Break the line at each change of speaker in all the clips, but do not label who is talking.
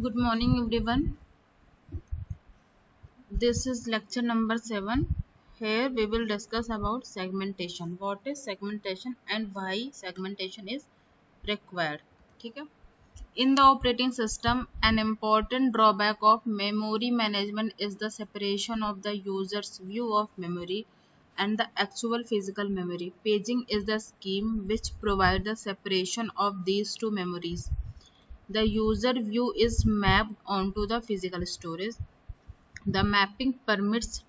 Good morning, everyone. This is lecture number 7. Here we will discuss about segmentation. What is segmentation and why segmentation is required. ठीक है? In the operating system, an important drawback of memory management is the separation of the user's view of memory and the actual physical memory. Paging is the scheme which provides the separation of these two memories. The user view is mapped onto the physical storage. The mapping permits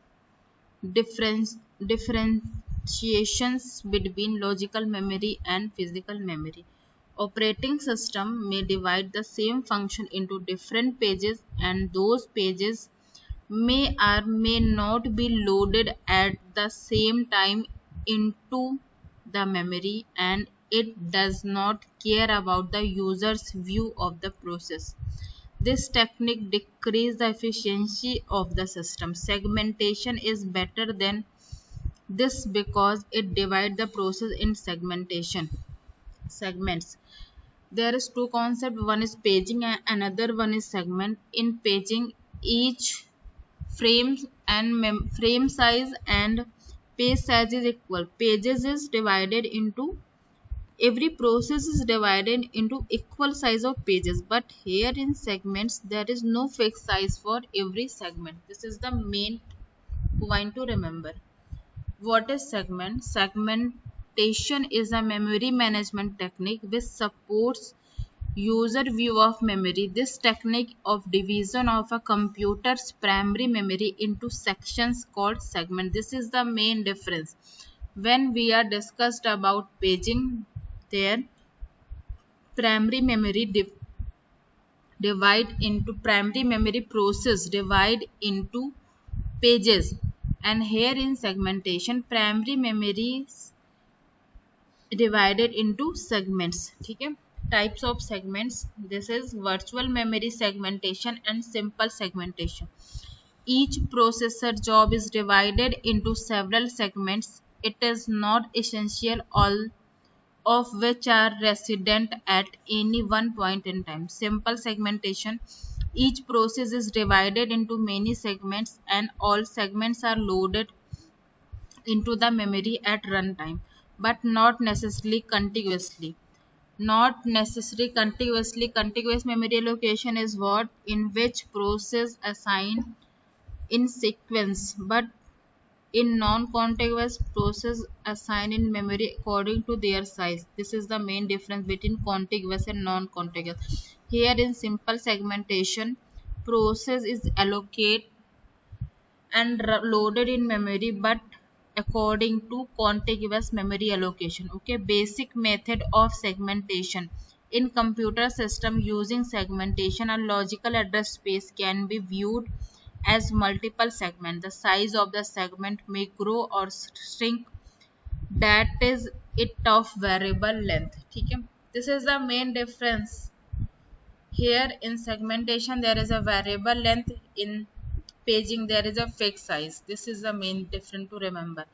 differentiations between logical memory and physical memory. Operating system may divide the same function into different pages, and those pages may or may not be loaded at the same time into the memory, and it does not care about the user's view of the process. This technique decreases the efficiency of the system. Segmentation is better than this because it divides the process in segments. There is two concepts. One is paging and another one is segment. In paging, each frame size and page size is equal. Pages is divided into Every process is divided into equal size of pages, but here in segments there is no fixed size for every segment. This is the main point to remember. What is segment? Segmentation is a memory management technique which supports user view of memory. This technique of division of a computer's primary memory into sections called segment. This is the main difference. When we are discussed about paging, there primary memory divide into primary memory process divide into pages, and here in segmentation primary memory divided into segments. ठीक है? Types of segments. This is virtual memory segmentation and simple segmentation. Each processor job is divided into several segments. It is not essential all of which are resident at any one point in time. Simple segmentation. Each process is divided into many segments and all segments are loaded into the memory at runtime, but not necessarily contiguously. Not necessarily contiguously. Contiguous memory allocation is what in which process assign in sequence, but in non-contiguous process assign in memory according to their size. This is the main difference between contiguous and non-contiguous. Here in simple segmentation, process is allocated and loaded in memory but according to contiguous memory allocation. Okay, basic method of segmentation. In computer system using segmentation, a logical address space can be viewed as multiple segments. The size of the segment may grow or shrink. That is it of variable length. ठीक है? This is the main difference. Here in segmentation there is a variable length. In paging there is a fixed size. This is the main difference to remember.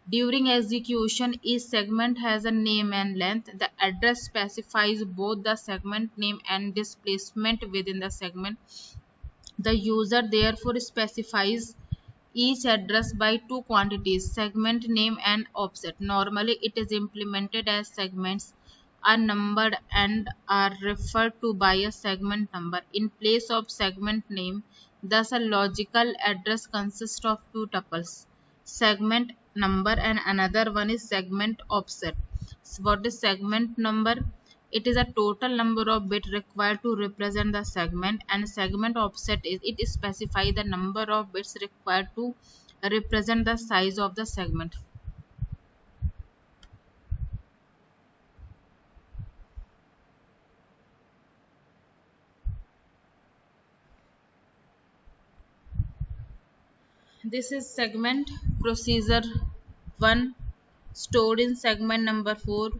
During execution, each segment has a name and length. The address specifies both the segment name and displacement within the segment. The user therefore specifies each address by two quantities, segment name and offset. Normally, it is implemented as segments are numbered and are referred to by a segment number in place of segment name. Thus, a logical address consists of two tuples, segment number and another one is segment offset. So what is segment number? It is a total number of bits required to represent the segment, and segment offset is it specifies the number of bits required to represent the size of the segment. This is segment procedure 1 stored in segment number 4,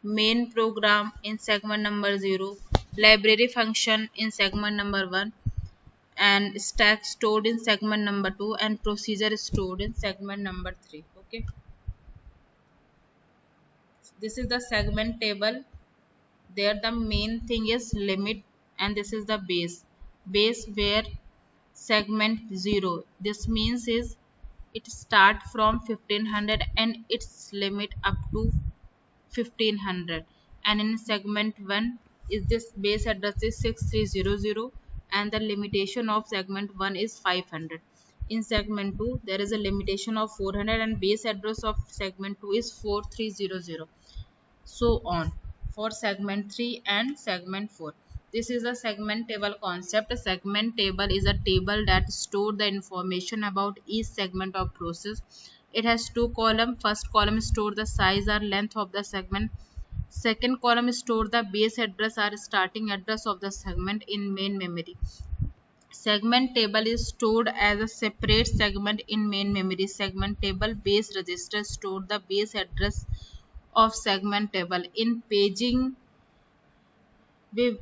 main program in segment number 0, library function in segment number 1, and stack stored in segment number 2, and procedure stored in segment number 3. Okay, this is the segment table. There the main thing is limit and this is the base. base where segment 0. This means is it start from 1500 and its limit up to 1500, and in segment 1 is this base address is 6300 and the limitation of segment 1 is 500. In segment 2 there is a limitation of 400 and base address of segment 2 is 4300, so on for segment 3 and segment 4. This is a segment table concept. A segment table is a table that stores the information about each segment of process. It has two columns. First column store the size or length of the segment. Second column store the base address or starting address of the segment in main memory. Segment table is stored as a separate segment in main memory. Segment table base register store the base address of segment table. In paging, we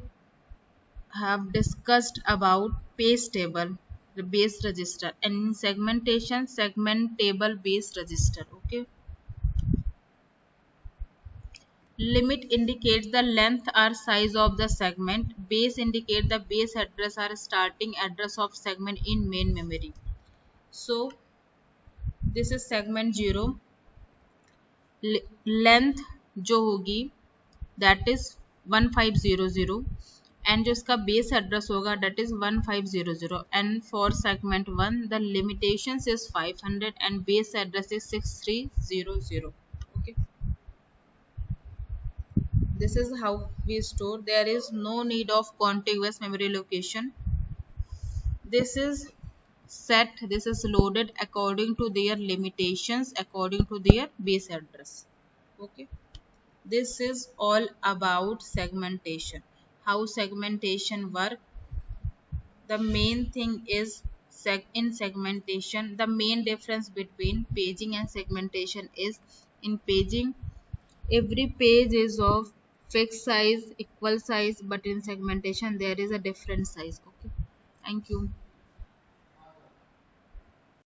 have discussed about page table, the base register, and in segmentation, segment table base register. Okay. Limit indicates the length or size of the segment. Base indicates the base address or starting address of segment in main memory. So this is segment 0. Length जो होगी that is 1500 and जो इसका base address होगा that is 1500 and for segment 1 the limitation is 500 and base address is 6300. Okay, this is how we store. There is no need of contiguous memory location. This is set, this is loaded according to their limitations, according to their base address. Okay, this is all about segmentation. How segmentation work. The main thing is in segmentation, the main difference between paging and segmentation is in paging every page is of fixed size, equal size, but in segmentation there is a different size. Okay, thank you.